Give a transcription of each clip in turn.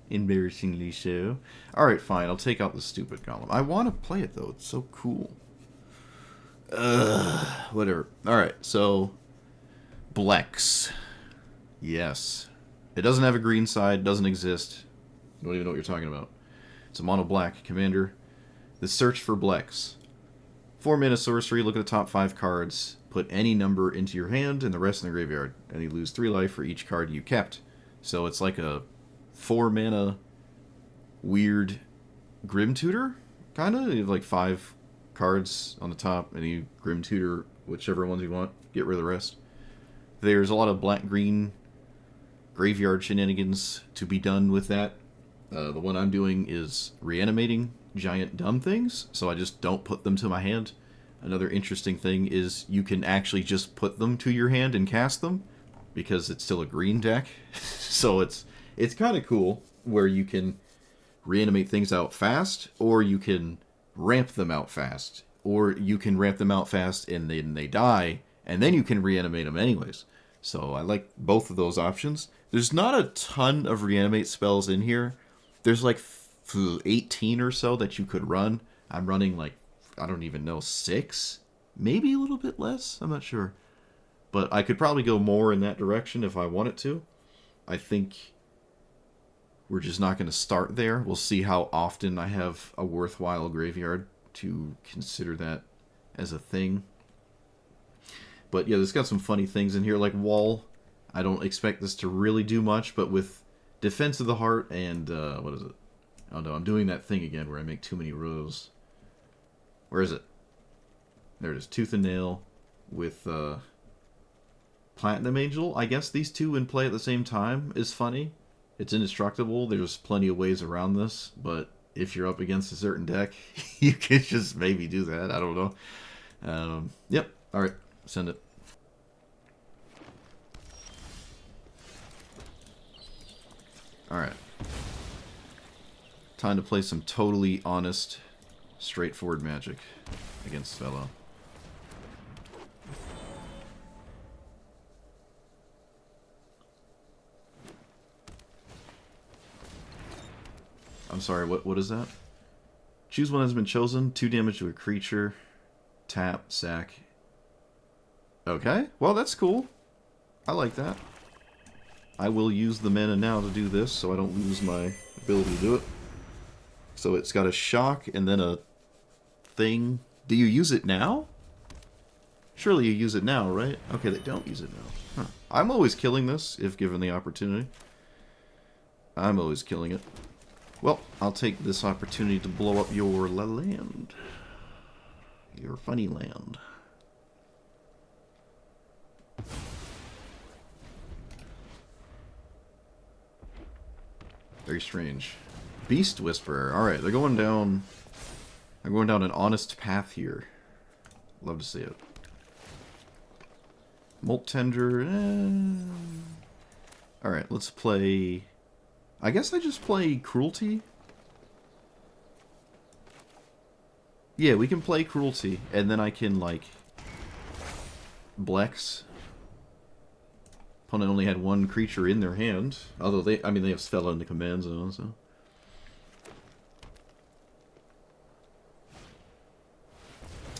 Embarrassingly so. Alright, fine. I'll take out the stupid golem. I want to play it, though. It's so cool. Whatever. Alright, so... Blex. Yes. It doesn't have a green side. Doesn't exist. You don't even know what you're talking about. It's a mono black commander. The search for Blex. 4 mana sorcery. Look at the top 5 cards. Put any number into your hand and the rest in the graveyard. And you lose 3 life for each card you kept. So it's like a 4 mana weird Grim Tutor, kind of. You have like 5 cards on the top, and you Grim Tutor whichever ones you want. Get rid of the rest. There's a lot of black-green graveyard shenanigans to be done with that. The one I'm doing is reanimating giant dumb things, so I just don't put them to my hand. Another interesting thing is you can actually just put them to your hand and cast them, because it's still a green deck. So it's kind of cool, where you can reanimate things out fast, or you can ramp them out fast. Or you can ramp them out fast and then they die, and then you can reanimate them anyways. So I like both of those options. There's not a ton of reanimate spells in here. There's like 18 or so that you could run. I'm running like, I don't even know, 6? Maybe a little bit less? I'm not sure. But I could probably go more in that direction if I wanted to. I think we're just not going to start there. We'll see how often I have a worthwhile graveyard to consider that as a thing. But yeah, this got some funny things in here, like Wall. I don't expect this to really do much, but with Defense of the Heart and, what is it? Oh no, I'm doing that thing again where I make too many rows. Where is it? There it is. Tooth and Nail with, Platinum Angel. I guess these two in play at the same time is funny. It's indestructible. There's plenty of ways around this, but if you're up against a certain deck, you can just maybe do that. I don't know. Yep. Alright. Send it. Alright. Time to play some totally honest, straightforward Magic against Fellow. I'm sorry, what is that? Choose one that has been chosen. 2 damage to a creature. Tap, sack. Okay, well that's cool. I like that. I will use the mana now to do this so I don't lose my ability to do it. So it's got a shock and then a thing. Do you use it now? Surely you use it now, right? Okay, they don't use it now. Huh. I'm always killing this if given the opportunity. I'm always killing it. Well, I'll take this opportunity to blow up your land. Your funny land. Very strange. Beast Whisperer. Alright, they're going down... They're going down an honest path here. Love to see it. Molt Tender... Alright, let's play... I guess I just play Cruelty. Yeah, we can play Cruelty, and then I can, like... Blex. Opponent only had 1 creature in their hand. Although they, I mean, they have Spell in the command zone, so.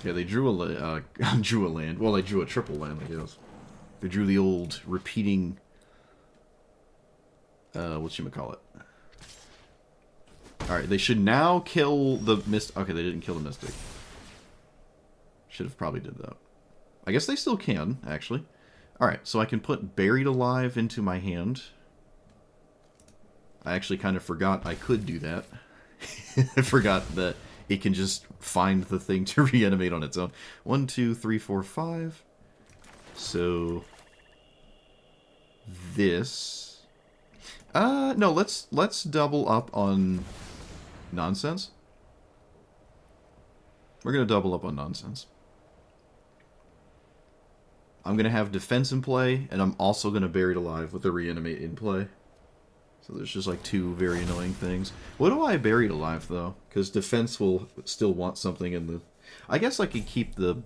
Yeah, they drew a drew a land. Well, they drew a triple land, I guess. They drew the old repeating. Whatchamacallit. Alright, they should now kill the Mist. Okay, they didn't kill the Mystic. Should have probably did that. I guess they still can, actually. Alright, so I can put Buried Alive into my hand. I actually kind of forgot I could do that. I forgot that it can just find the thing to reanimate on its own. 1, 2, 3, 4, 5. So... This... no, let's double up on nonsense. We're gonna double up on nonsense. I'm going to have Defense in play, and I'm also going to Buried Alive with the Reanimate in play. So there's just like 2 very annoying things. What do I Buried Alive, though? Because Defense will still want something in the... I guess I could keep the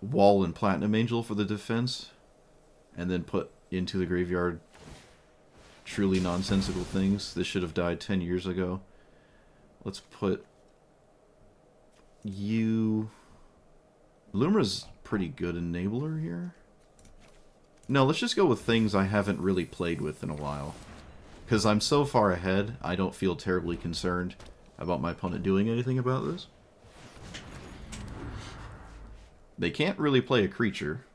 Wall and Platinum Angel for the Defense, and then put into the graveyard truly nonsensical things. This should have died 10 years ago. Let's put you... Lumra's pretty good enabler here. No, let's just go with things I haven't really played with in a while. Because I'm so far ahead, I don't feel terribly concerned about my opponent doing anything about this. They can't really play a creature.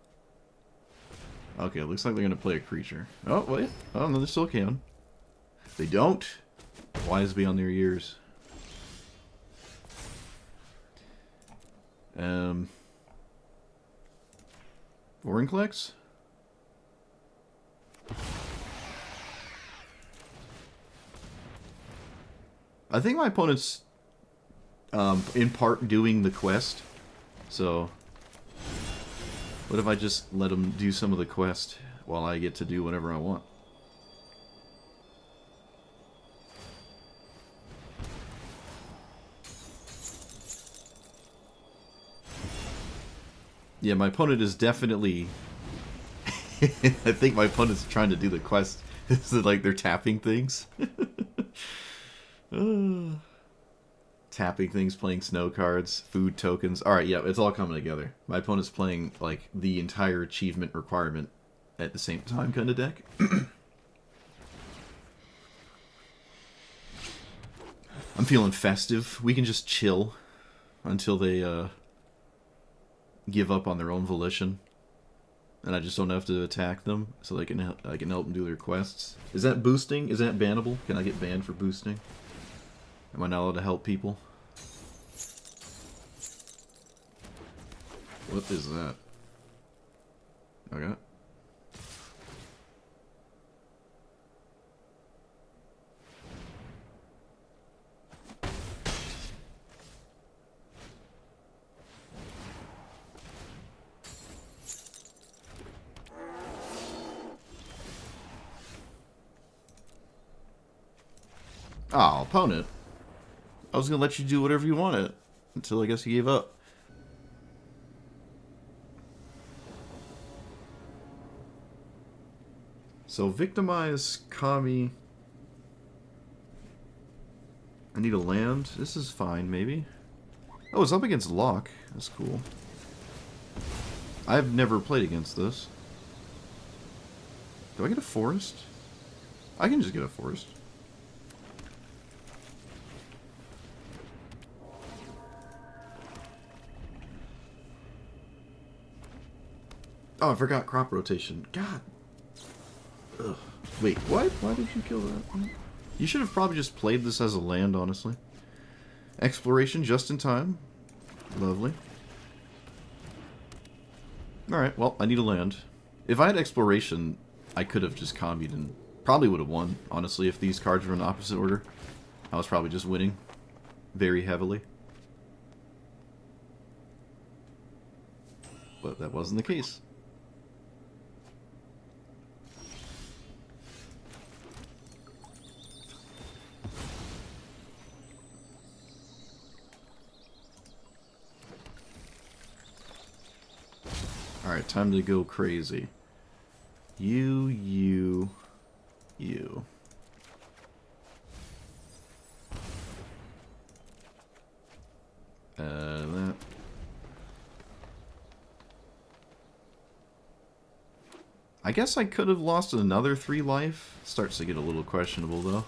Okay, it looks like they're going to play a creature. Oh, wait. Oh, no, they still can. They don't. Wise beyond their years. Vorinclex? I think my opponent's in part doing the quest. So, what if I just let him do some of the quest while I get to do whatever I want? Yeah, my opponent is definitely... I think my opponent's trying to do the quest. So, like, they're tapping things. Tapping things, playing snow cards, food tokens. Alright, yeah, it's all coming together. My opponent's playing, like, the entire achievement requirement at the same time kind of deck. I'm feeling festive. We can just chill until they, give up on their own volition. And I just don't have to attack them, so I can help them do their quests. Is that boosting? Is that bannable? Can I get banned for boosting? Am I not allowed to help people? What is that? Okay. Oh, opponent. I was gonna let you do whatever you wanted until I guess you gave up. So victimize Kami. I need a land. This is fine, maybe. Oh, it's up against Lock. That's cool. I've never played against this. Do I get a forest? I can just get a forest. Oh, I forgot crop rotation. God. Ugh. Wait, what? Why did you kill that? You should have probably just played this as a land, honestly. Exploration just in time. Lovely. Alright, well, I need a land. If I had exploration, I could have just combied and probably would have won, honestly, if these cards were in opposite order. I was probably just winning very heavily. But that wasn't the case. Alright, time to go crazy. You. That. I guess I could have lost another 3 life. Starts to get a little questionable, though.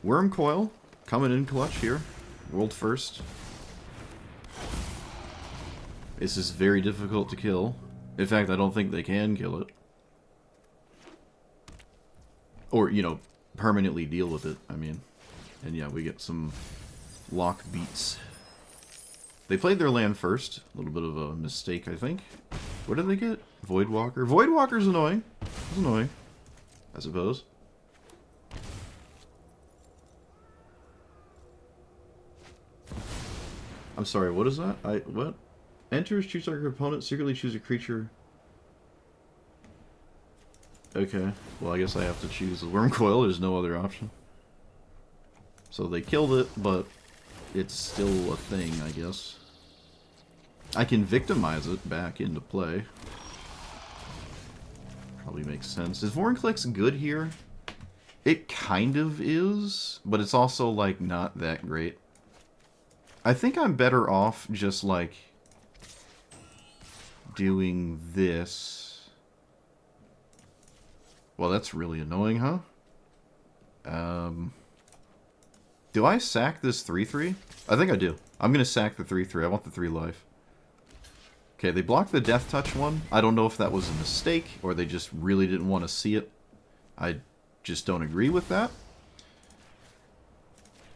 Worm Coil. Coming in clutch here. World first. This is very difficult to kill. In fact, I don't think they can kill it. Or, you know, permanently deal with it, I mean. And yeah, we get some lock beats. They played their land first. A little bit of a mistake, I think. What did they get? Voidwalker. Voidwalker's annoying. It's annoying, I suppose. I'm sorry, what is that? What? Enters, choose target opponent, secretly choose a creature. Okay, well I guess I have to choose the Worm Coil, there's no other option. So they killed it, but it's still a thing, I guess. I can victimize it back into play. Probably makes sense. Is Vorinclex good here? It kind of is, but it's also, like, not that great. I think I'm better off just, like, doing this. Well, that's really annoying, huh? Do I sack this 3-3? I think I do. I'm gonna sack the 3-3. I want the 3 life. Okay, they blocked the Death Touch one. I don't know if that was a mistake, or they just really didn't want to see it. I just don't agree with that.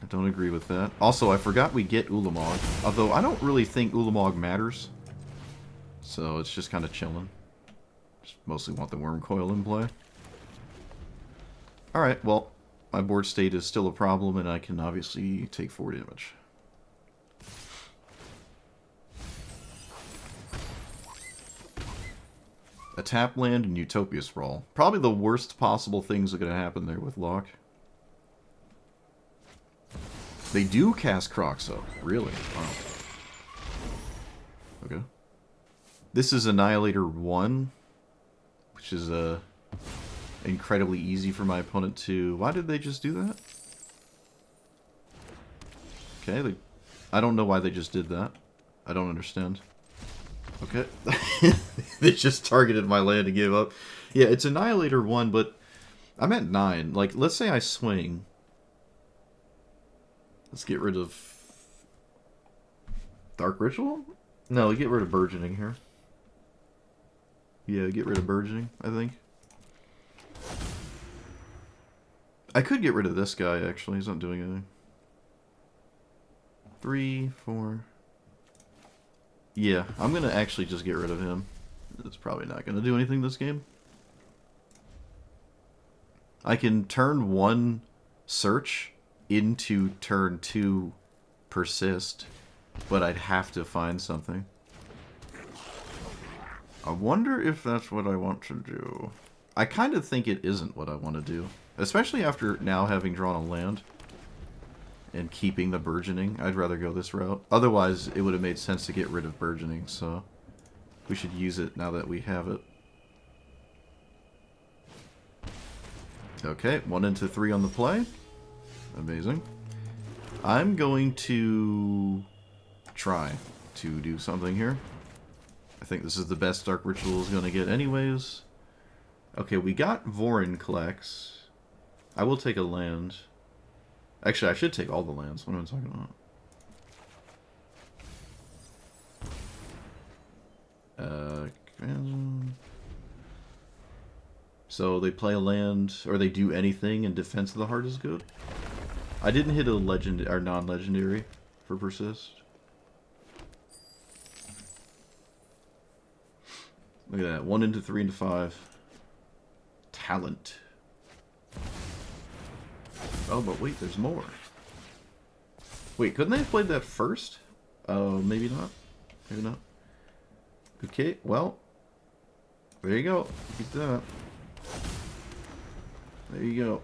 I don't agree with that. Also, I forgot we get Ulamog. Although, I don't really think Ulamog matters. So, it's just kind of chilling. Just mostly want the Worm Coil in play. Alright, well, my board state is still a problem, and I can obviously take 4 damage. A tap land and Utopia Sprawl. Probably the worst possible things are going to happen there with Locke. They do cast Crocs up. Really? Wow. Okay. This is Annihilator 1, which is incredibly easy for my opponent to... Why did they just do that? Okay, I don't know why they just did that. I don't understand. Okay. They just targeted my land and gave up. Yeah, it's Annihilator 1, but I'm at 9. Like, let's say I swing. Let's get rid of Dark Ritual? No, get rid of Burgeoning here. Yeah, get rid of Burgeoning, I think. I could get rid of this guy, actually. He's not doing anything. 3, 4... Yeah, I'm going to actually just get rid of him. It's probably not going to do anything this game. I can turn 1 search into turn 2 persist, but I'd have to find something. I wonder if that's what I want to do. I kind of think it isn't what I want to do, especially after now having drawn a land. And keeping the Burgeoning. I'd rather go this route. Otherwise, it would have made sense to get rid of Burgeoning, so we should use it now that we have it. Okay, 1 into 3 on the play. Amazing. I'm going to try to do something here. I think this is the best Dark Ritual is going to get anyways. Okay, we got Vorinclex. I will take a land. Actually, I should take all the lands. What am I talking about? So they play a land, or they do anything in Defense of the Heart is good. I didn't hit a legend or non-legendary for persist. Look at that. 1 into 3 into 5. Talent. Oh, but wait, there's more. Wait, couldn't they have played that first? Oh, maybe not. Maybe not. Okay, well. There you go. Keep that. There you go.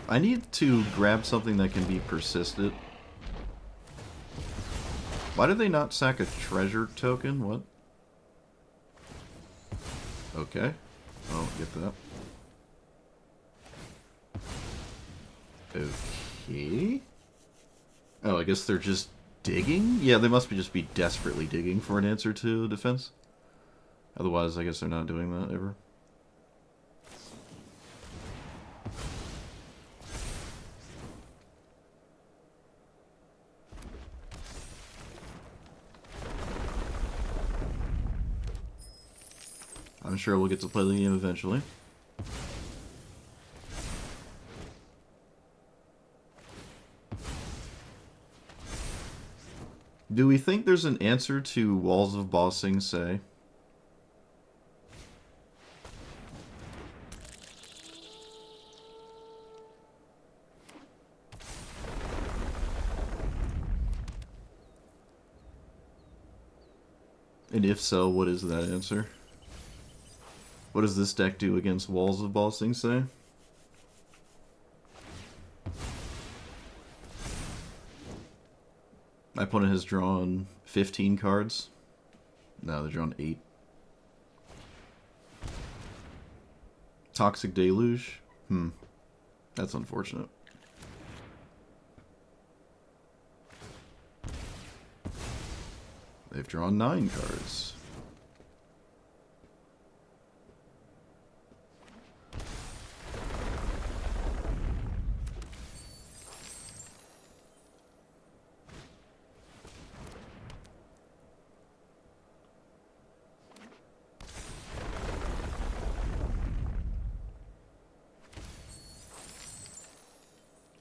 I need to grab something that can be persisted. Why did they not sack a treasure token? What? Okay. Oh, get that. Okay. Oh, I guess they're just digging? Yeah, they must just be desperately digging for an answer to defense. Otherwise, I guess they're not doing that ever. I'm sure we'll get to play the game eventually. Do we think there's an answer to Walls of Ba Sing Se? And if so, what is that answer? What does this deck do against Walls of Bossing, say? My opponent has drawn 15 cards. No, they're drawn 8. Toxic Deluge? That's unfortunate. They've drawn 9 cards.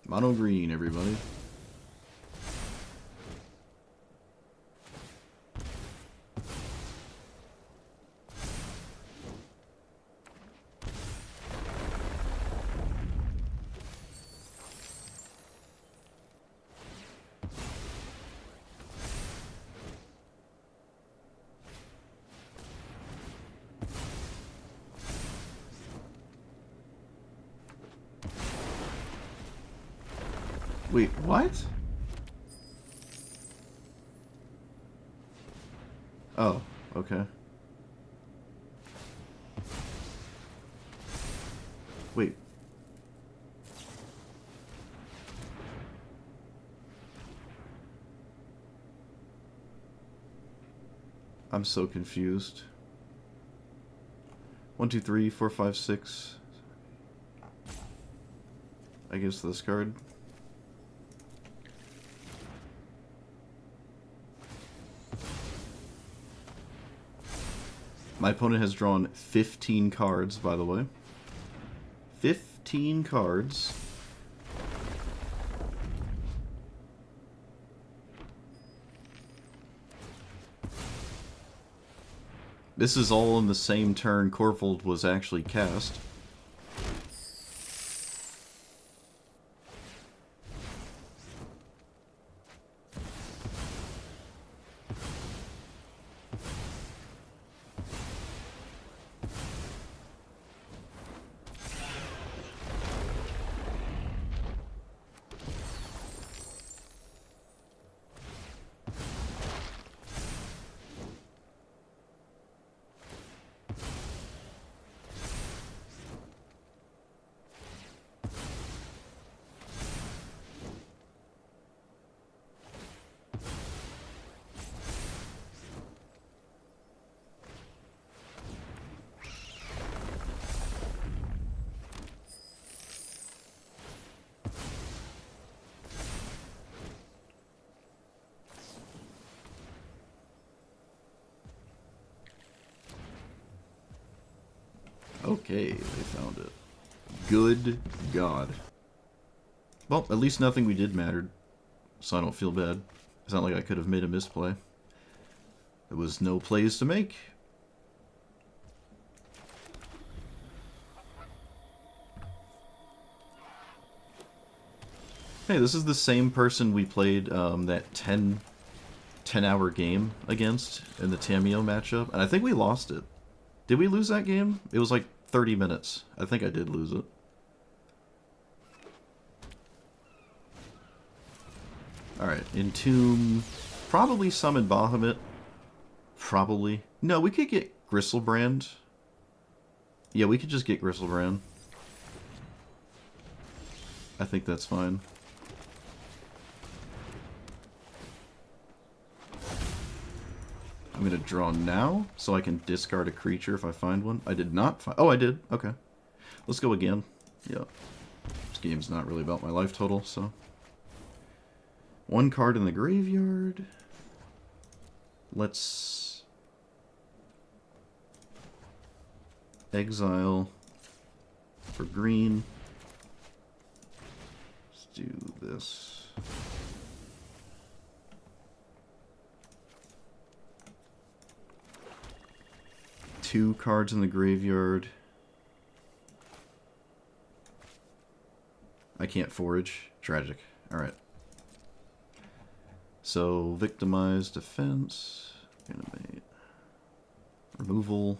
Mono green, everybody. Wait, what? Oh, okay. Wait. I'm so confused. 1, 2, 3, 4, 5, 6. I guess this card. My opponent has drawn 15 cards, by the way. 15 cards. This is all in the same turn Corvold was actually cast. Okay, they found it. Good God. Well, at least nothing we did mattered, so I don't feel bad. It's not like I could have made a misplay. There was no plays to make. Hey, this is the same person we played that 10-hour game against in the Tamio matchup, and I think we lost it. Did we lose that game? It was like 30 minutes. I think I did lose it. Alright, Entomb. Probably summon Bahamut. Probably. No, we could get Gristlebrand. Yeah, we could just get Gristlebrand. I think that's fine. I'm going to draw now, so I can discard a creature if I find one. I did not find... Oh, I did. Okay. Let's go again. Yeah. This game's not really about my life total, so... One card in the graveyard. Let's... exile for green. Let's do this. Two cards in the graveyard. I can't forage. Tragic. Alright. So, victimize, defense, animate, removal,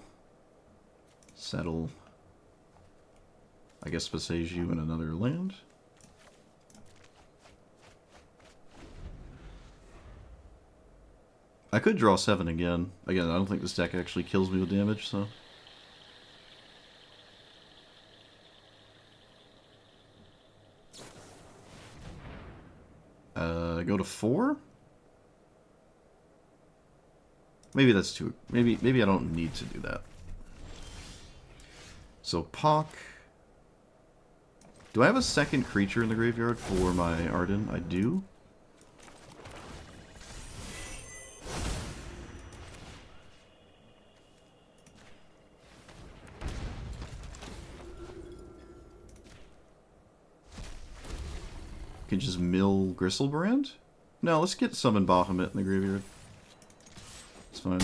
Settle. I guess besiege you in another land. I could draw 7 again. Again, I don't think this deck actually kills me with damage, so... Go to 4? Maybe that's too... Maybe I don't need to do that. So, Pock... Do I have a second creature in the graveyard for my Arden? I do. Can just mill Gristlebrand? No, let's get Summon Bahamut in the graveyard. It's fine.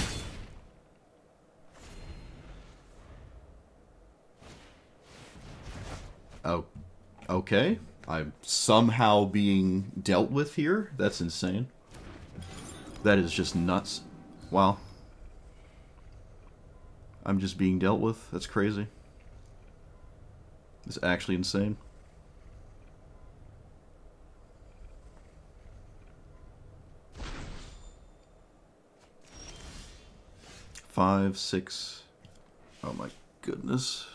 Oh, okay. I'm somehow being dealt with here? That's insane. That is just nuts. Wow. I'm just being dealt with? That's crazy. It's actually insane. Five, 6. Oh my goodness.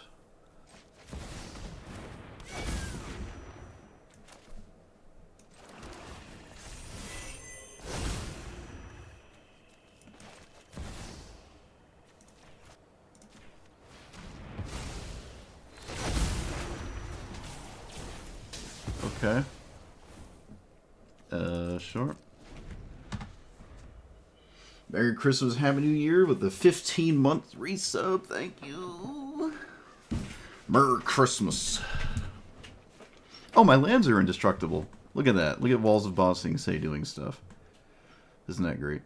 Okay. Sure. Merry Christmas, Happy New Year with the 15-month resub. Thank you. Merry Christmas. Oh, my lands are indestructible. Look at that. Look at Walls of Bossing Say doing stuff. Isn't that great?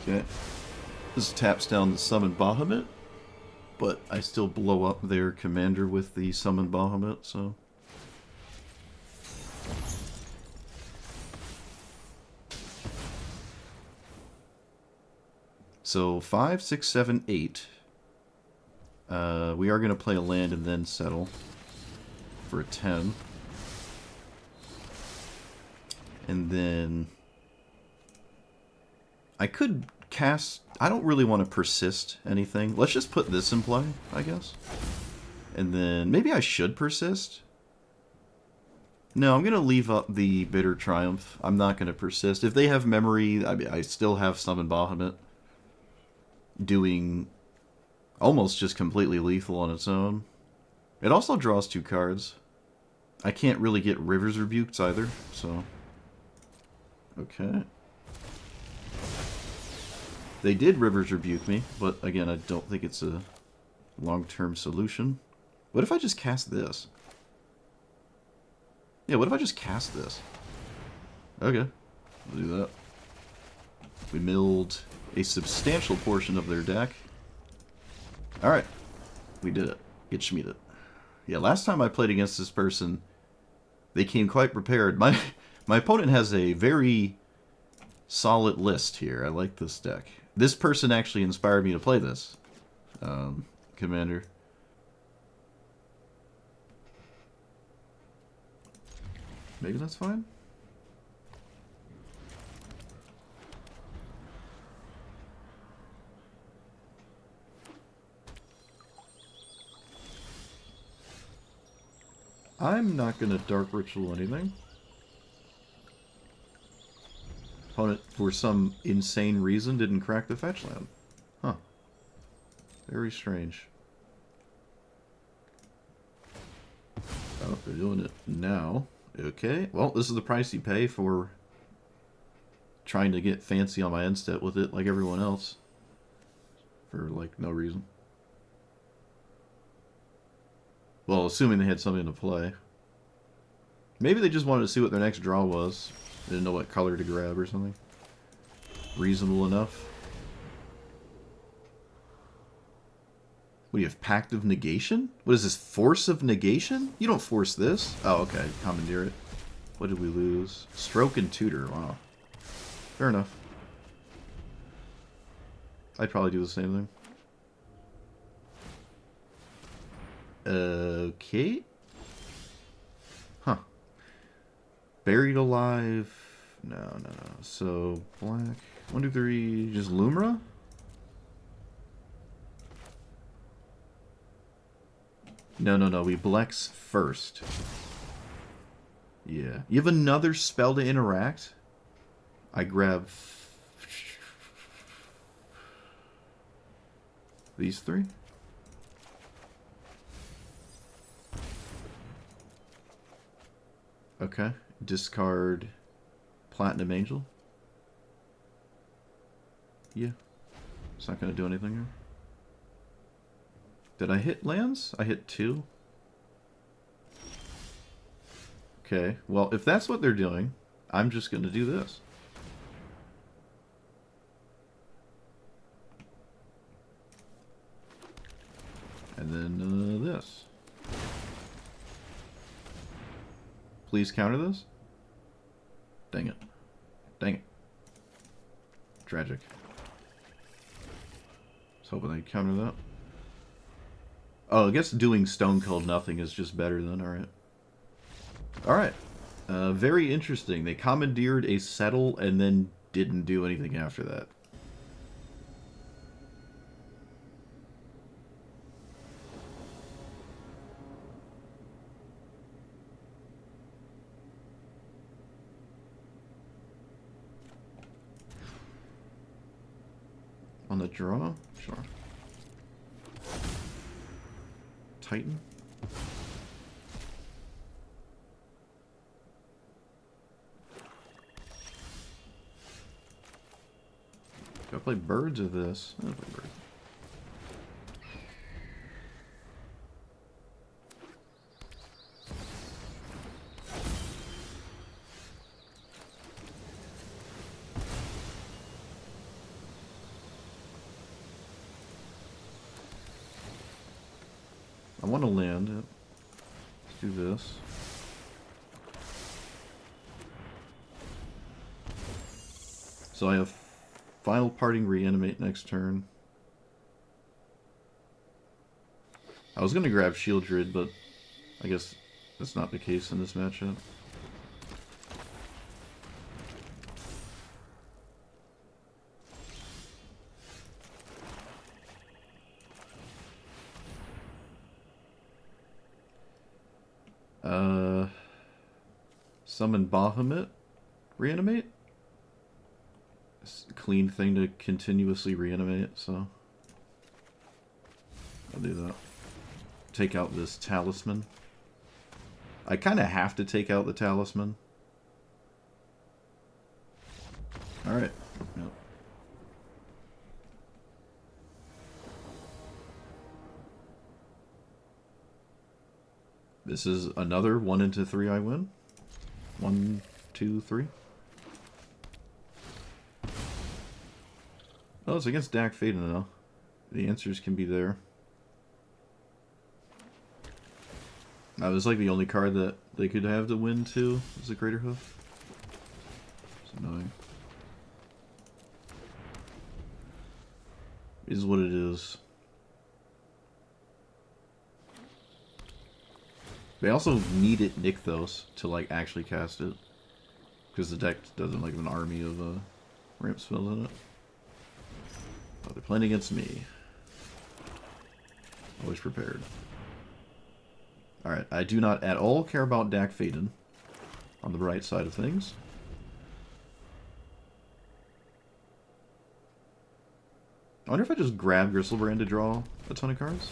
Okay. This taps down the Summon Bahamut, but I still blow up their commander with the Summon Bahamut, so... So 5, 6, 7, 8. We are going to play a land and then settle for a 10. And then I could cast... I don't really want to persist anything. Let's just put this in play, I guess. And then maybe I should persist. No, I'm going to leave up the Bitter Triumph. I'm not going to persist. If they have memory, I still have Summon Bahamut doing almost just completely lethal on its own. It also draws 2 cards. I can't really get Rivers Rebuked either, so... Okay. They did Rivers Rebuke me, but again, I don't think it's a long-term solution. What if I just cast this? Yeah, what if I just cast this? Okay, we'll do that. We milled a substantial portion of their deck. Alright, we did it. Get Schmieded. Yeah, last time I played against this person, they came quite prepared. My opponent has a very solid list here. I like this deck. This person actually inspired me to play this. Commander. Maybe that's fine? I'm not going to Dark Ritual anything. Opponent, for some insane reason, didn't crack the fetch land. Huh. Very strange. Oh, they're doing it now. Okay. Well, this is the price you pay for trying to get fancy on my end step with it like everyone else. For, like, no reason. Well, assuming they had something to play. Maybe they just wanted to see what their next draw was. They didn't know what color to grab or something. Reasonable enough. What do you have? Pact of Negation? What is this? Force of Negation? You don't force this. Oh, okay. Commandeer it. What did we lose? Stroke and Tutor. Wow. Fair enough. I'd probably do the same thing. Okay. Huh. Buried alive. No, no, no. So, black. 1, 2, 3. Just Lumra? No, no, no. We Blex first. Yeah. You have another spell to interact? I grab these 3. Okay. Discard Platinum Angel. Yeah. It's not going to do anything here. Did I hit lands? I hit 2. Okay. Well, if that's what they're doing, I'm just going to do this. And then this. Please counter this. Dang it. Dang it. Tragic. I was hoping they'd counter that. Oh, I guess doing Stone Cold Nothing is just better than, alright. Alright. Very interesting. They commandeered a settle and then didn't do anything after that. On the draw? Sure. Titan? Do I play birds or this? I'll play birds. I want to land it. Let's do this. So I have Final Parting Reanimate next turn. I was going to grab Shield Druid, but I guess that's not the case in this matchup. Summon Bahamut. Reanimate? It's a clean thing to continuously reanimate, so I'll do that. Take out this Talisman. I kind of have to take out the Talisman. Alright. Yep. This is another 1 into 3 I win. 1, 2, 3. Oh, it's against Dak Faden though. The answers can be there. That was like the only card that they could have to win too. Was the Greater Hoof. It's annoying. It is what it is. They also need it Nykthos to like actually cast it. Because the deck doesn't like have an army of ramp spells in it. Oh, they're playing against me. Always prepared. Alright, I do not at all care about Dak Faden on the right side of things. I wonder if I just grab Gristlebrand to draw a ton of cards?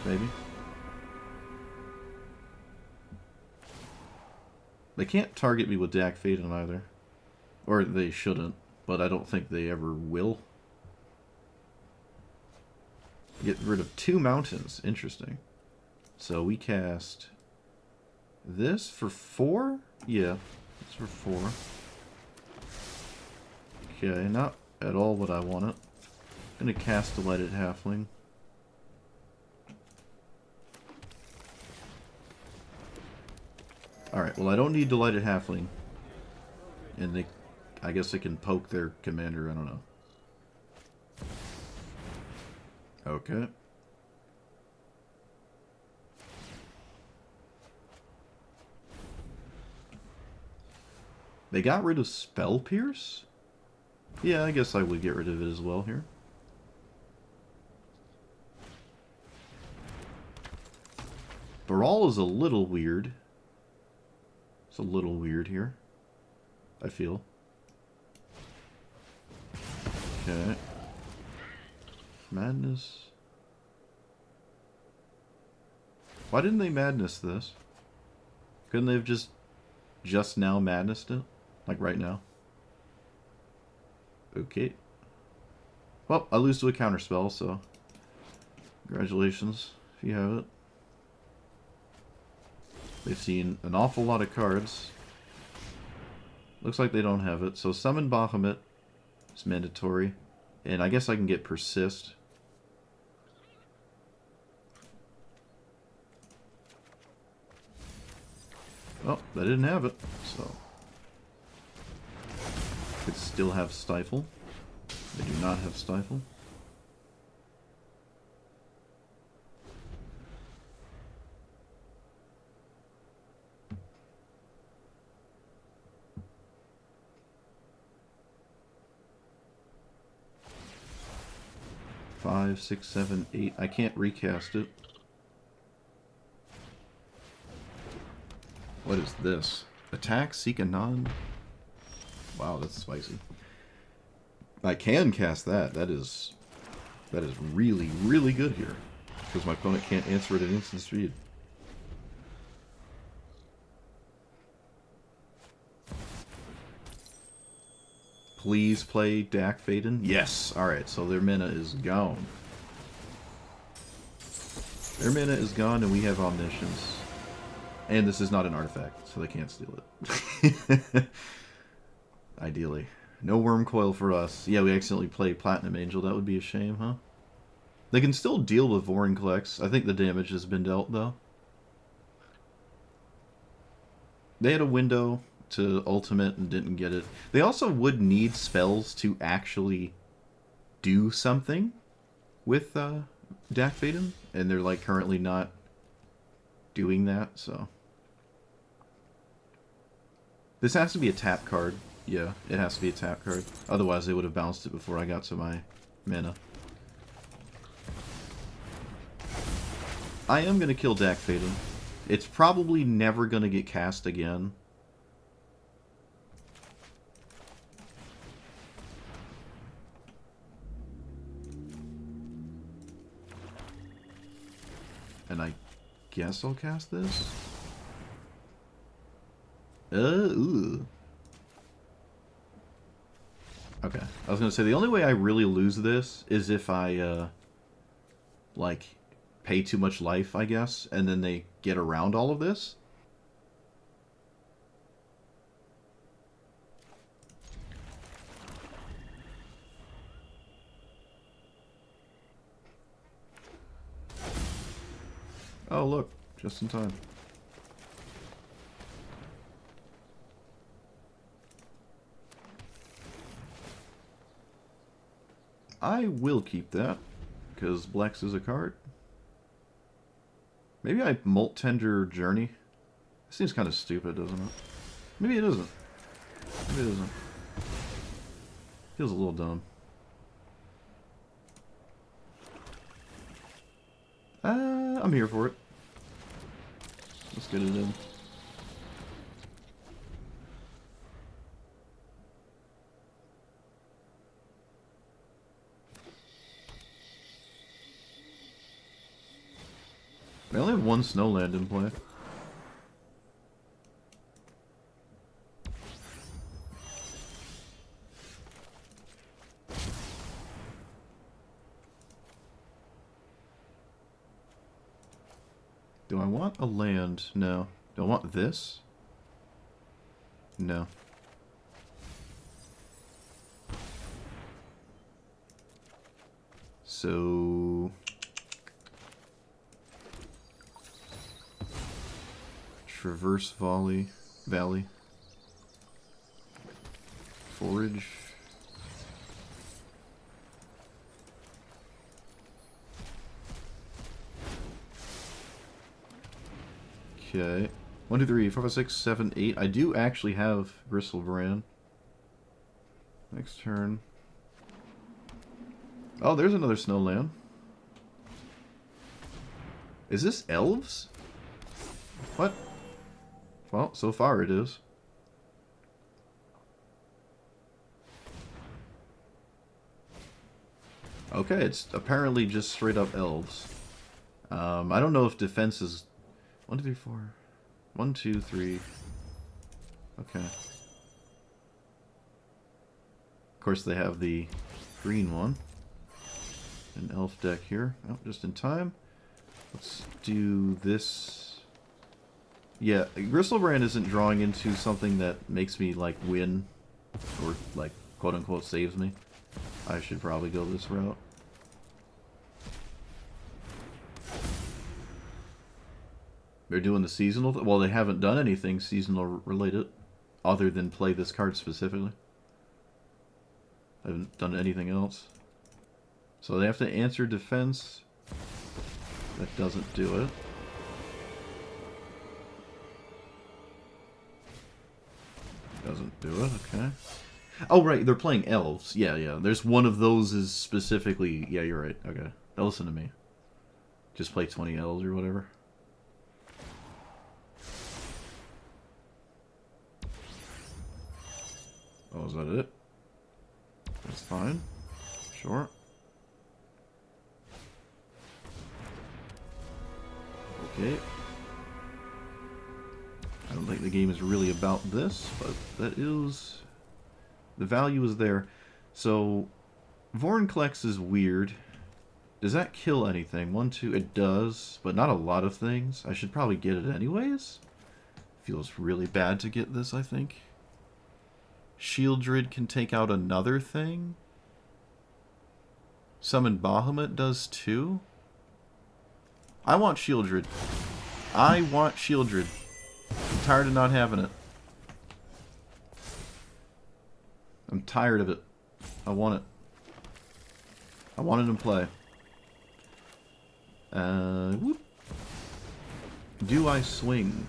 Maybe. They can't target me with Dak Faden either. Or they shouldn't, but I don't think they ever will. Get rid of 2 mountains. Interesting. So we cast this for 4? Yeah, it's for 4. Okay, not at all what I wanted. I'm gonna cast Delighted Halfling. Alright, well I don't need Delighted Halfling. And they... I guess it can poke their commander, I don't know. Okay. They got rid of Spell Pierce? Yeah, I guess I would get rid of it as well here. Brawl is a little weird. It's a little weird here, I feel. Okay. Madness. Why didn't they Madness this? Couldn't they have just now Madnessed it? Like right now? Okay. Well, I lose to a counterspell, so congratulations if you have it. They've seen an awful lot of cards. Looks like they don't have it. So Summon Bahamut is mandatory. And I guess I can get Persist. Oh, they didn't have it, so could still have Stifle. They do not have Stifle. Five, 6, 7, 8. I can't recast it. What is this? Attack, seek a non. Wow, that's spicy. I can cast that. That is really, really good here. Because my opponent can't answer it at instant speed. Please play Dak Faden. Yes. Alright, so their mana is gone. Their mana is gone and we have Omniscience. And this is not an artifact, so they can't steal it. Ideally. No Worm Coil for us. Yeah, we accidentally played Platinum Angel. That would be a shame, huh? They can still deal with Vorinclex. I think the damage has been dealt, though. They had a window to ultimate and didn't get it. They also would need spells to actually do something with Dak Faden, and they're like currently not doing that, so this has to be a tap card. Yeah, it has to be a tap card. Otherwise, they would have bounced it before I got to my mana. I am going to kill Dak Faden. It's probably never going to get cast again. And I guess I'll cast this? Ooh. Okay. I was going to say, the only way I really lose this is if I, like, pay too much life, I guess, and then they get around all of this. Oh, look. Just in time. I will keep that, because Blex is a card. Maybe I Molt Tender Journey. It seems kind of stupid, doesn't it? Maybe it isn't. Maybe it isn't. Feels a little dumb. I'm here for it. Let's get it in. I only have one Snowland in play. Do I want a land? No. Do I want this? No. So... Traverse Valley. forage. Okay. 1, 2, 3, 4, 5, 6, 7, 8. I do actually have Bristlebrand. Next turn. Oh, there's another snowland. Is this elves? What? Well, so far it is. Okay, it's apparently just straight up elves. I don't know if defense is 1, 2, 3, 4. 1, 2, 3. Okay. Of course, they have the green one. An elf deck here. Oh, just in time. Let's do this. Yeah, Gristlebrand isn't drawing into something that makes me, like, win. Or, like, quote-unquote saves me. I should probably go this route. They're doing the seasonal... Well, they haven't done anything seasonal related. Other than play this card specifically. I haven't done anything else. So they have to answer defense. That doesn't do it. Doesn't do it, okay. Oh, right, they're playing elves. Yeah, yeah. There's one of those is specifically... Yeah, you're right. Okay. Now listen to me. Just play 20 elves or whatever. Oh, is that it? That's fine. Sure. Okay. I don't think the game is really about this, but that is... The value is there. So, Vorinclex is weird. Does that kill anything? 1, 2, it does, but not a lot of things. I should probably get it anyways. Feels really bad to get this, I think. Shieldred can take out another thing. Summon Bahamut does too. I want Shieldred. I want Shieldred. I'm tired of not having it. I'm tired of it. I want it. I want it in play. Whoop. Do I swing?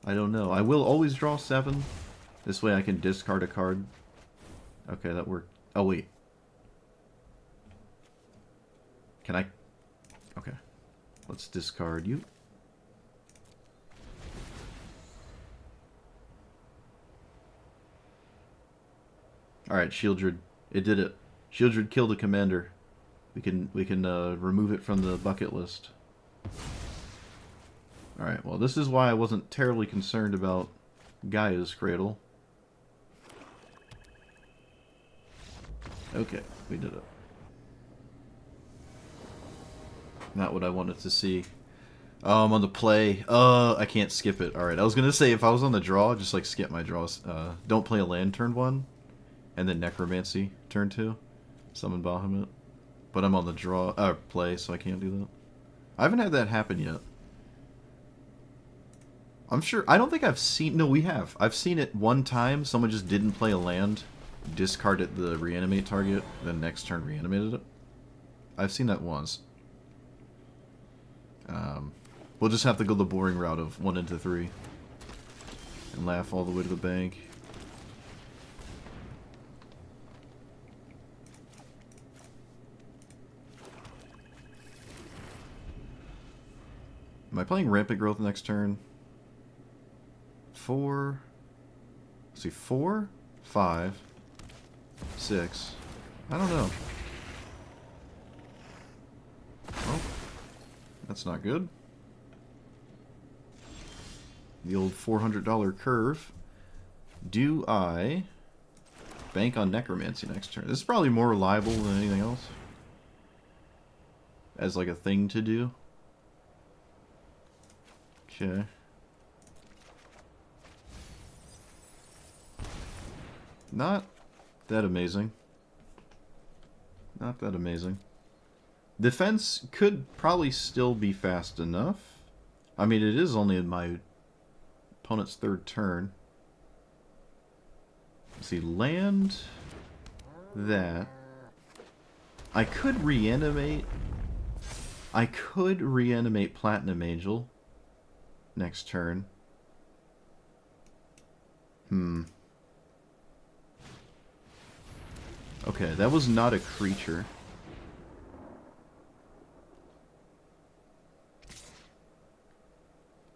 I don't know. I will always draw 7. This way I can discard a card. Okay, that worked. Oh, wait. Can I? Okay. Let's discard you. Alright, Shieldred. It did it. Shieldred killed a commander. We can remove it from the bucket list. Alright, well this is why I wasn't terribly concerned about Gaia's Cradle. Okay, we did it. Not what I wanted to see. I'm on the play. I can't skip it. Alright, I was gonna say if I was on the draw, just like skip my draws. Don't play a land turn 1, and then Necromancy turn 2. Summon Bahamut. But I'm on the draw, play, so I can't do that. I haven't had that happen yet. I'm sure, I don't think I've seen, no we have. I've seen it one time, someone just didn't play a land, discarded the reanimate target, then next turn reanimated it. I've seen that once. We'll just have to go the boring route of 1 into 3. And laugh all the way to the bank. Am I playing Rampant Growth next turn? 4... Let's see, 4, 5, 6... I don't know. Oh, that's not good. The old $400 curve. Do I bank on Necromancy next turn? This is probably more reliable than anything else. As like a thing to do. Okay. Not that amazing. Not that amazing. Defense could probably still be fast enough. I mean, it is only in my opponent's 3rd turn. Let's see, land that. I could reanimate. I could reanimate Platinum Angel next turn. Okay, that was not a creature.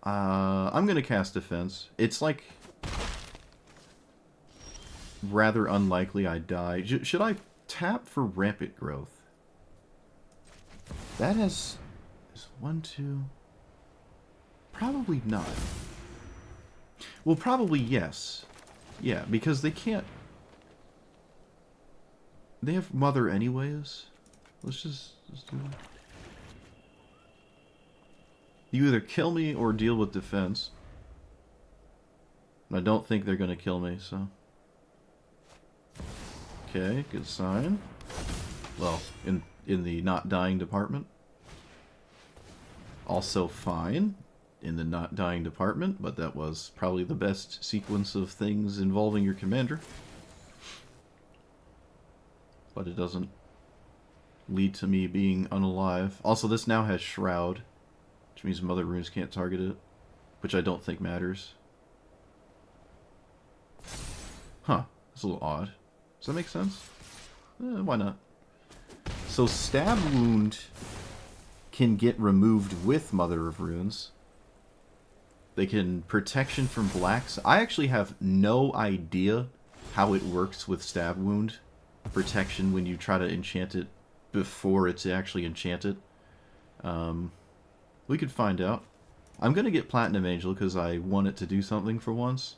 I'm gonna cast Defense. It's like rather unlikely I die. Should I tap for Rampant Growth? That has 1, 2. Probably not. Well, probably yes. Yeah, because they can't. They have Mother anyways. Let's just do it. You either kill me or deal with defense. I don't think they're gonna kill me, so. Okay, good sign. Well, in the not dying department. Also fine in the not dying department, but that was probably the best sequence of things involving your commander. But it doesn't lead to me being unalive. Also, this now has Shroud, which means Mother Runes can't target it, which I don't think matters. Huh, that's a little odd. Does that make sense? Why not? So Stab Wound can get removed with Mother of Runes. They can Protection from Blacks. I actually have no idea how it works with Stab Wound protection when you try to enchant it before it's actually enchanted. We could find out. I'm gonna get Platinum Angel because I want it to do something for once.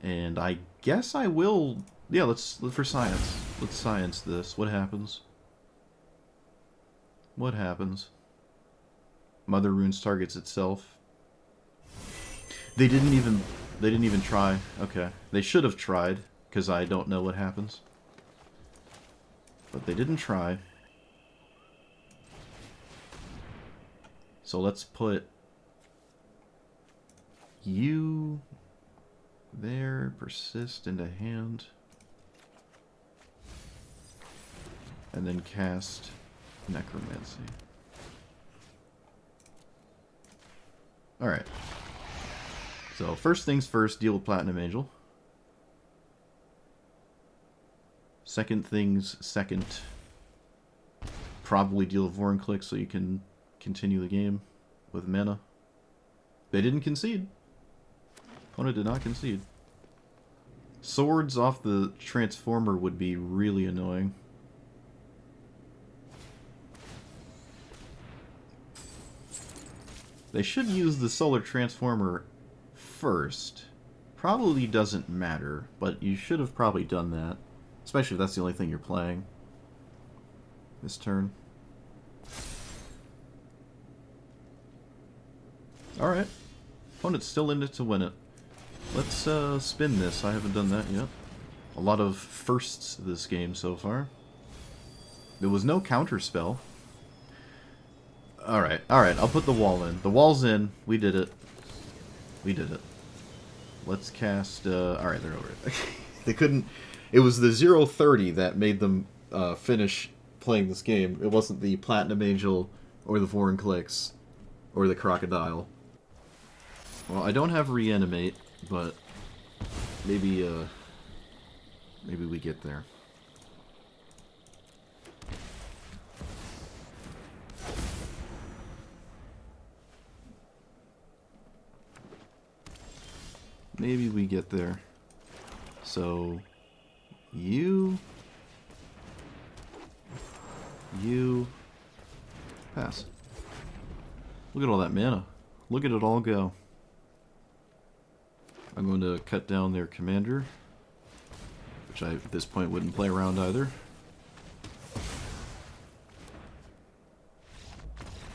And I guess I will. Yeah, let's for science. Let's science this. What happens? What happens? Mother Runes targets itself. They didn't even try. Okay. They should have tried, because I don't know what happens. But they didn't try. So let's put you there, persist into hand. And then cast Necromancy. Alright. So, first things first, deal with Platinum Angel. Second things second. Probably deal with Vorinclex so you can continue the game with mana. They didn't concede. Opponent did not concede. Swords off the Transformer would be really annoying. They should use the Solar Transformer first. Probably doesn't matter, but you should have probably done that. Especially if that's the only thing you're playing this turn. Alright. Opponent's still in it to win it. Let's spin this. I haven't done that yet. A lot of firsts this game so far. There was no counter spell. Alright, I'll put the wall in. The wall's in. We did it. We did it. Let's cast, alright, they're over it. They couldn't... It was the 0-30 that made them finish playing this game. It wasn't the Platinum Angel, or the Vorinclex, or the Crocodile. Well, I don't have Reanimate, but maybe, maybe we get there. Maybe we get there. So, you pass. Look at all that mana. Look at it all go. I'm going to cut down their commander, which I, at this point, wouldn't play around either.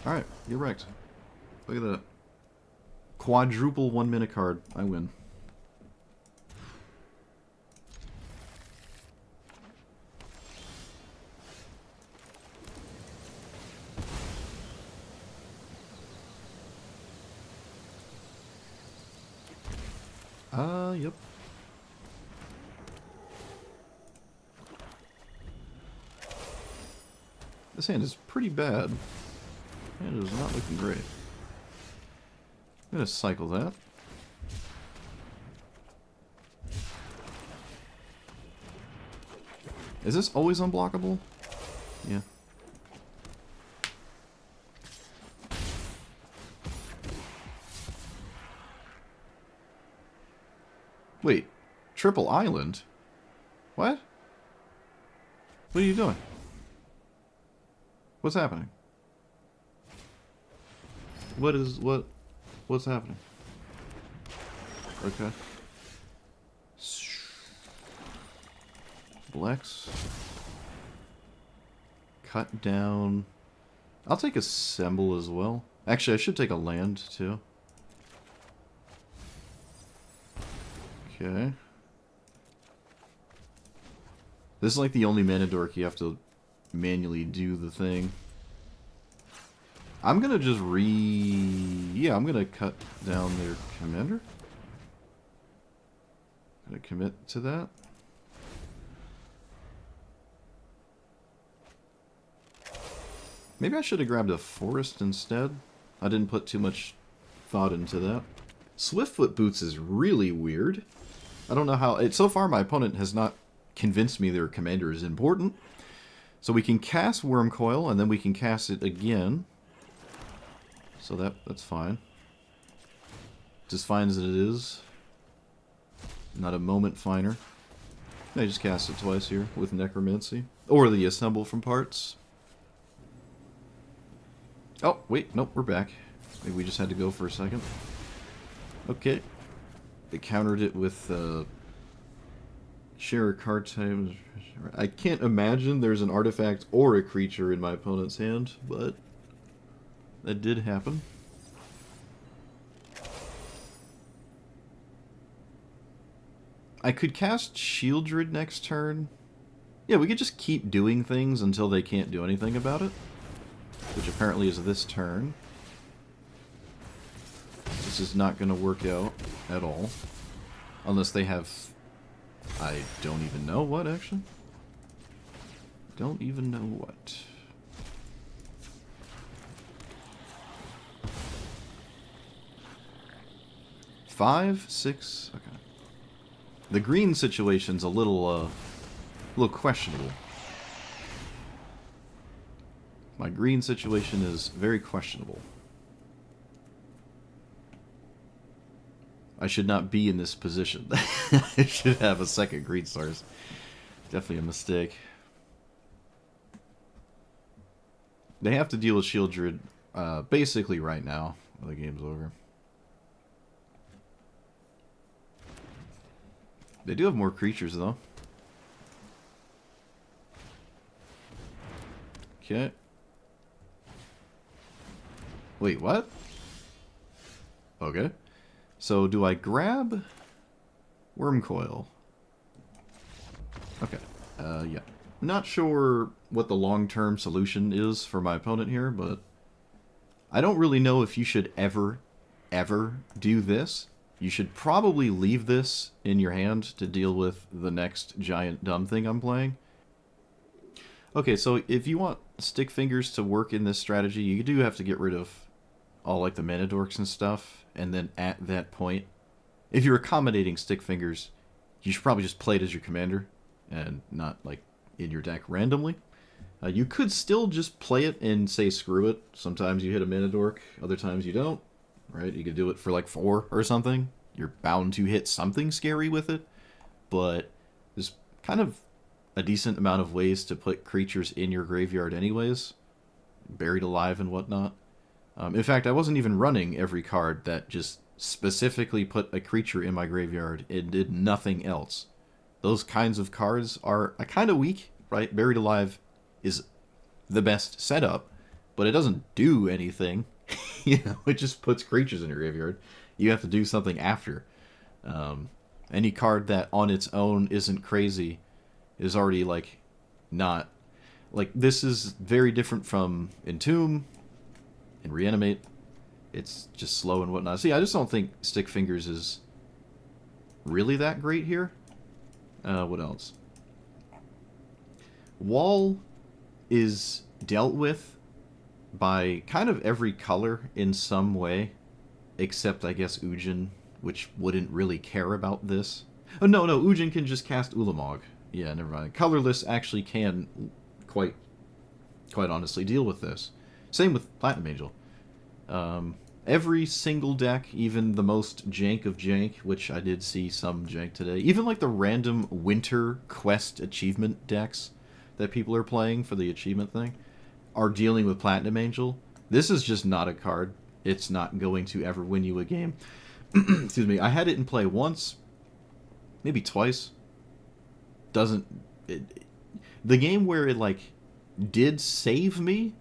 Alright, you're wrecked. Look at that. Quadruple 1-mana card. I win. Yep. This hand is pretty bad. It is not looking great. I'm gonna cycle that. Is this always unblockable? Yeah. Wait, triple island? What? What are you doing? What's happening? What's happening? Okay. Blex. Cut down. I'll take a symbol as well. Actually, I should take a land too. Okay. This is like the only mana dork you have to manually do the thing. I'm gonna just yeah, I'm gonna cut down their commander. Gonna commit to that. Maybe I should have grabbed a forest instead. I didn't put too much thought into that. Swiftfoot Boots is really weird. I don't know how... so far, my opponent has not convinced me their commander is important. So we can cast Worm Coil, and then we can cast it again. So that's fine. Just fine as it is. Not a moment finer. I just cast it twice here with Necromancy. Or the Assemble from Parts. Oh, wait, nope, we're back. Maybe we just had to go for a second. Okay. They countered it with share a card type. I can't imagine there's an artifact or a creature in my opponent's hand, but that did happen. I could cast Shieldred next turn. Yeah, we could just keep doing things until they can't do anything about it. Which apparently is this turn. This is not going to work out at all. Unless they have... I don't even know what, actually. Don't even know what. Five, six, okay. The green situation's a little questionable. My green situation is very questionable. I should not be in this position. I should have a second green stars. Definitely a mistake. They have to deal with Shieldred basically right now. The game's over. They do have more creatures, though. Okay. Wait, what? Okay. So, do I grab Worm Coil? Okay. Yeah. Not sure what the long-term solution is for my opponent here, but I don't really know if you should ever do this. You should probably leave this in your hand to deal with the next giant dumb thing I'm playing. Okay, so if you want Stick Fingers to work in this strategy, you do have to get rid of all like the mana dorks and stuff, and then at that point, if you're accommodating Stick Fingers, you should probably just play it as your commander, and not like in your deck randomly. You could still just play it and say screw it. Sometimes you hit a mana dork, other times you don't, right? You could do it for like 4 or something. You're bound to hit something scary with it, but there's kind of a decent amount of ways to put creatures in your graveyard anyways, buried alive and whatnot. In fact, I wasn't even running every card that just specifically put a creature in my graveyard and did nothing else. Those kinds of cards are kind of weak, right? Buried Alive is the best setup, but it doesn't do anything. You know, it just puts creatures in your graveyard. You have to do something after. Any card that on its own isn't crazy is already, like, not... Like, this is very different from Entomb and Reanimate. It's just slow and whatnot. See, I just don't think Stick Fingers is really that great here. What else? Wall is dealt with by kind of every color in some way, except I guess Ujin, which wouldn't really care about this. Oh no, Ujin can just cast Ulamog. Yeah, never mind. Colorless actually can quite honestly deal with this. Same with Platinum Angel. Every single deck, even the most jank of jank, which I did see some jank today, even like the random winter quest achievement decks that people are playing for the achievement thing, are dealing with Platinum Angel. This is just not a card. It's not going to ever win you a game. Excuse me. I had it in play once, maybe twice. Doesn't... the game where it, like, did save me,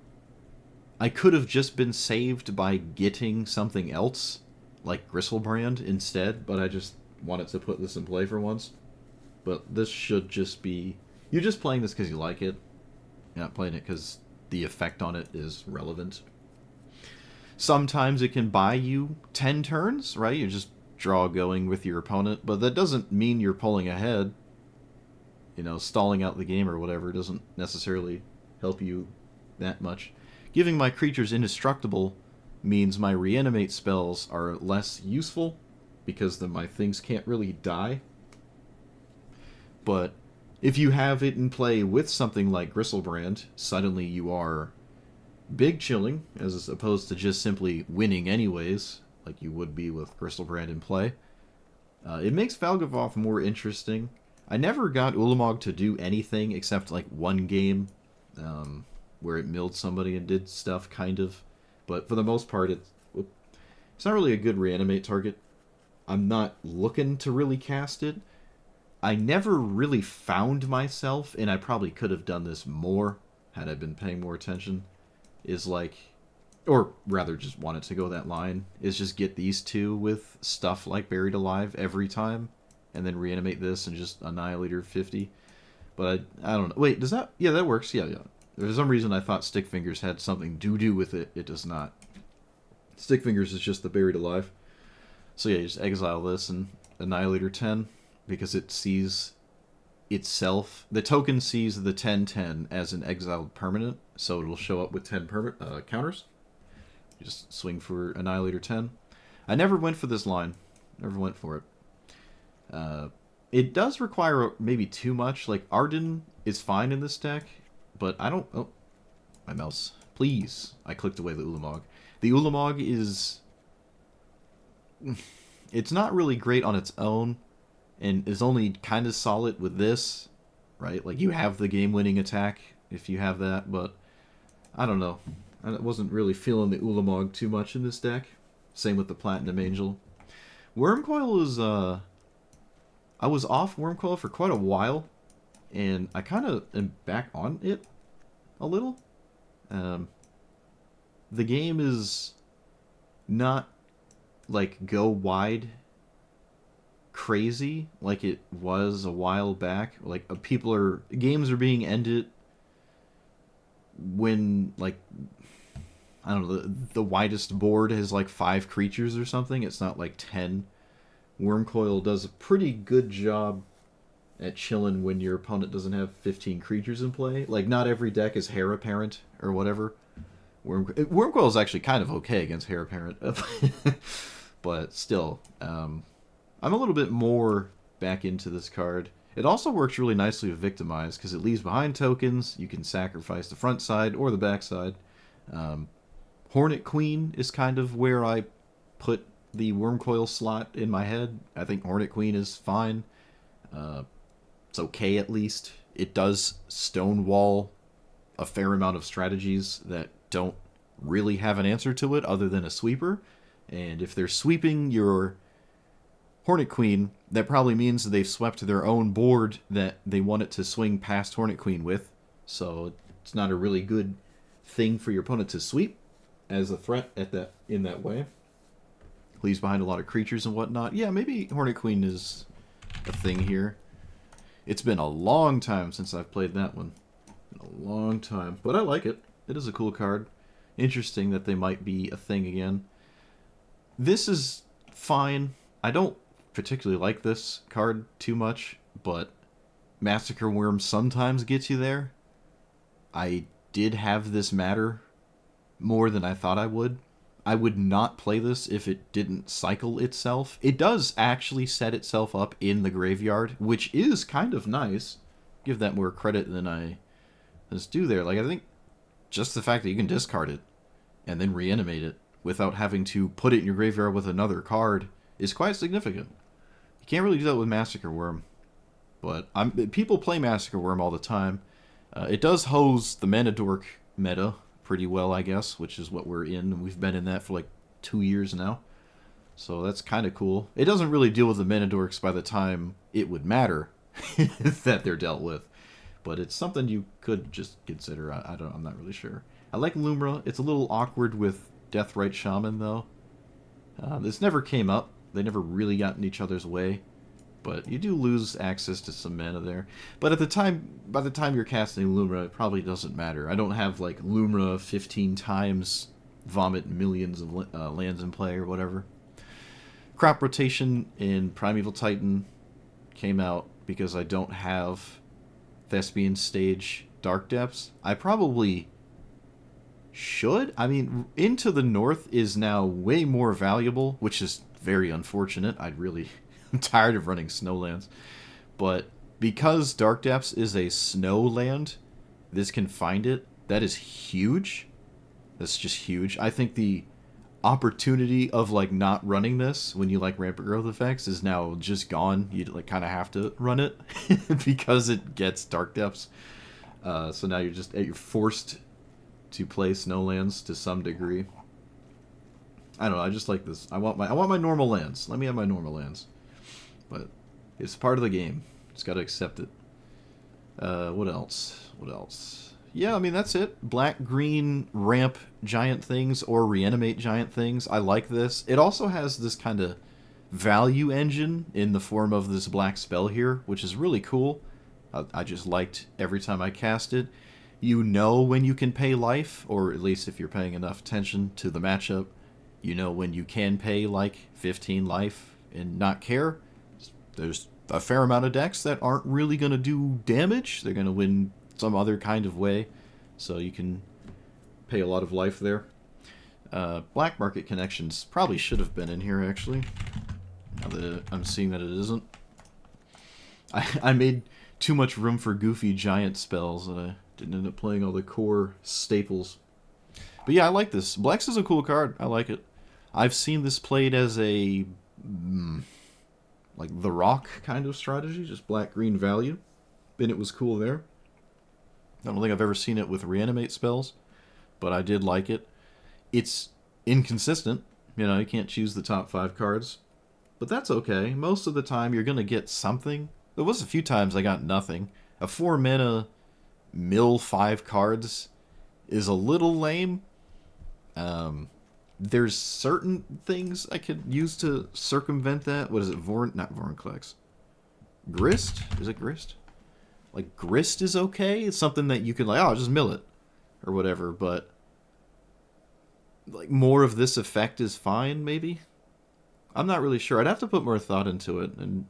I could have just been saved by getting something else, like Gristlebrand, instead, but I just wanted to put this in play for once. But this should just be... you're just playing this because you like it. You're not playing it because the effect on it is relevant. Sometimes it can buy you 10 turns, right? You just draw going with your opponent, but that doesn't mean you're pulling ahead. You know, stalling out the game or whatever doesn't necessarily help you that much. Giving my creatures indestructible means my reanimate spells are less useful because then my things can't really die. But if you have it in play with something like Gristlebrand, suddenly you are big chilling, as opposed to just simply winning anyways, like you would be with Gristlebrand in play. It makes Valgavoth more interesting. I never got Ulamog to do anything except like one game where it milled somebody and did stuff, kind of. But for the most part, it's not really a good reanimate target. I'm not looking to really cast it. I never really found myself, and I probably could have done this more had I been paying more attention, is like, or rather just wanted to go that line, is just get these two with stuff like Buried Alive every time, and then reanimate this and just Annihilator 50. But I don't know. Wait, does that... yeah, that works. Yeah. For some reason I thought Stick Fingers had something to do with it. It does not. Stick Fingers is just the Buried Alive. So yeah, you just exile this and Annihilator 10, because it sees itself... the token sees the 10/10 as an exiled permanent, so it'll show up with 10 counters. You just swing for Annihilator 10. I never went for this line. Never went for it. It does require maybe too much. Like, Arden is fine in this deck, but I don't... oh, my mouse. Please. I clicked away the Ulamog. The Ulamog is... it's not really great on its own, and is only kind of solid with this, right? Like, you have the game-winning attack if you have that, but I don't know. I wasn't really feeling the Ulamog too much in this deck. Same with the Platinum Angel. Wormcoil is, I was off Wormcoil for quite a while, and I kind of am back on it a little. The game is not, like, go wide crazy like it was a while back. Like, games are being ended when, like, I don't know, the widest board has like 5 creatures or something. It's not like 10. Wormcoil does a pretty good job at chilling when your opponent doesn't have 15 creatures in play. Like, not every deck is Heir Apparent or whatever. Wormcoil is actually kind of okay against Heir Apparent. But still, I'm a little bit more back into this card. It also works really nicely with Victimize, because it leaves behind tokens. You can sacrifice the front side or the back side. Hornet Queen is kind of where I put the Wormcoil slot in my head. I think Hornet Queen is fine. It's okay, at least. It does stonewall a fair amount of strategies that don't really have an answer to it other than a sweeper. And if they're sweeping your Hornet Queen, that probably means they've swept their own board that they want it to swing past Hornet Queen with. So it's not a really good thing for your opponent to sweep as a threat in that way. Leaves behind a lot of creatures and whatnot. Yeah, maybe Hornet Queen is a thing here. It's been a long time since I've played that one. A long time. But I like it. It is a cool card. Interesting that they might be a thing again. This is fine. I don't particularly like this card too much, but Massacre Worm sometimes gets you there. I did have this matter more than I thought I would. I would not play this if it didn't cycle itself. It does actually set itself up in the graveyard, which is kind of nice. Give that more credit than I just do there. Like, I think just the fact that you can discard it and then reanimate it without having to put it in your graveyard with another card is quite significant. You can't really do that with Massacre Worm, but people play Massacre Worm all the time. It does hose the Mana Dork meta pretty well, I guess, which is what we're in. We've been in that for like 2 years now. So that's kind of cool. It doesn't really deal with the Mana Dorks by the time it would matter that they're dealt with. But it's something you could just consider. I'm not really sure. I like Lumra. It's a little awkward with Deathrite Shaman, though. This never came up. They never really got in each other's way. But you do lose access to some mana there. But by the time you're casting Lumra, it probably doesn't matter. I don't have like Lumra 15 times, vomit millions of lands in play or whatever. Crop Rotation in Primeval Titan came out because I don't have Thespian Stage Dark Depths. I probably should. I mean, Into the North is now way more valuable, which is very unfortunate. I'm tired of running Snowlands. But because Dark Depths is a snow land, this can find it. That is huge. That's just huge. I think the opportunity of like not running this when you like rampant growth effects is now just gone. You like kind of have to run it because it gets Dark Depths. So now you're forced to play Snowlands to some degree. I don't know. I just like this. I want my normal lands. Let me have my normal lands. But it's part of the game. Just got to accept it. What else? What else? Yeah, I mean, that's it. Black, green, ramp giant things or reanimate giant things. I like this. It also has this kind of value engine in the form of this black spell here, which is really cool. I just liked every time I cast it. You know when you can pay life, or at least if you're paying enough attention to the matchup, you know when you can pay like 15 life and not care. There's a fair amount of decks that aren't really going to do damage. They're going to win some other kind of way. So you can pay a lot of life there. Black Market Connections probably should have been in here, actually. Now that I'm seeing that it isn't. I made too much room for goofy giant spells, and I didn't end up playing all the core staples. But yeah, I like this. Blex is a cool card. I like it. I've seen this played as a... like the Rock kind of strategy, just black-green value. And it was cool there. I don't think I've ever seen it with reanimate spells, but I did like it. It's inconsistent. You know, you can't choose the top 5 cards. But that's okay. Most of the time, you're going to get something. There was a few times I got nothing. A 4-mana mill 5 cards is a little lame. There's certain things I could use to circumvent that. What is it? Not Vorinclex. Grist? Is it Grist? Like, Grist is okay. It's something that you can, like, oh, just mill it. Or whatever, but... like, more of this effect is fine, maybe? I'm not really sure. I'd have to put more thought into it and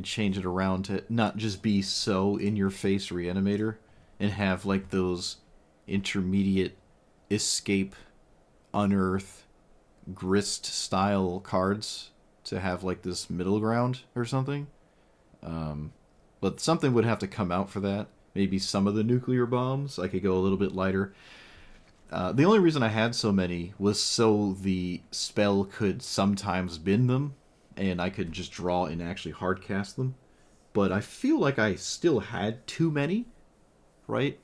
change it around to not just be so in-your-face reanimator and have, like, those intermediate escape, unearth, grist-style cards to have, like, this middle ground or something. But something would have to come out for that. Maybe some of the nuclear bombs. I could go a little bit lighter. The only reason I had so many was so the spell could sometimes bin them, and I could just draw and actually hardcast them. But I feel like I still had too many, right?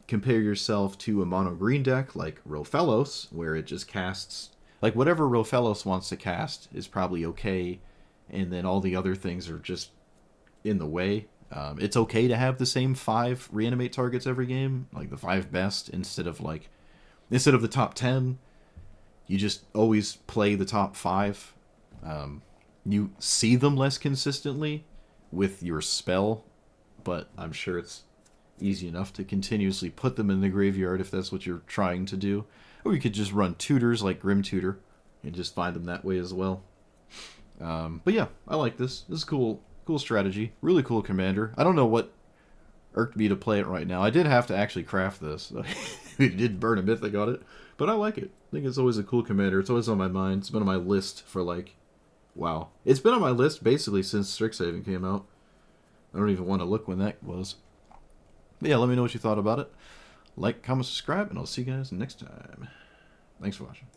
Compare yourself to a mono green deck like Rofellos, where it just casts... like, whatever Rofellos wants to cast is probably okay, and then all the other things are just in the way. It's okay to have the same 5 reanimate targets every game, like the 5 best, instead of the top 10. You just always play the top 5. You see them less consistently with your spell, but I'm sure it's easy enough to continuously put them in the graveyard if that's what you're trying to do. Or you could just run tutors like Grim Tutor and just find them that way as well. But yeah, I like this. This is cool strategy. Really cool commander. I don't know what irked me to play it right now. I did have to actually craft this. We did burn a mythic on it, but I like it. I think it's always a cool commander. It's always on my mind. It's been on my list for like, wow. It's been on my list basically since Strixhaven came out. I don't even want to look when that was. But yeah, let me know what you thought about it. Like, comment, subscribe, and I'll see you guys next time. Thanks for watching.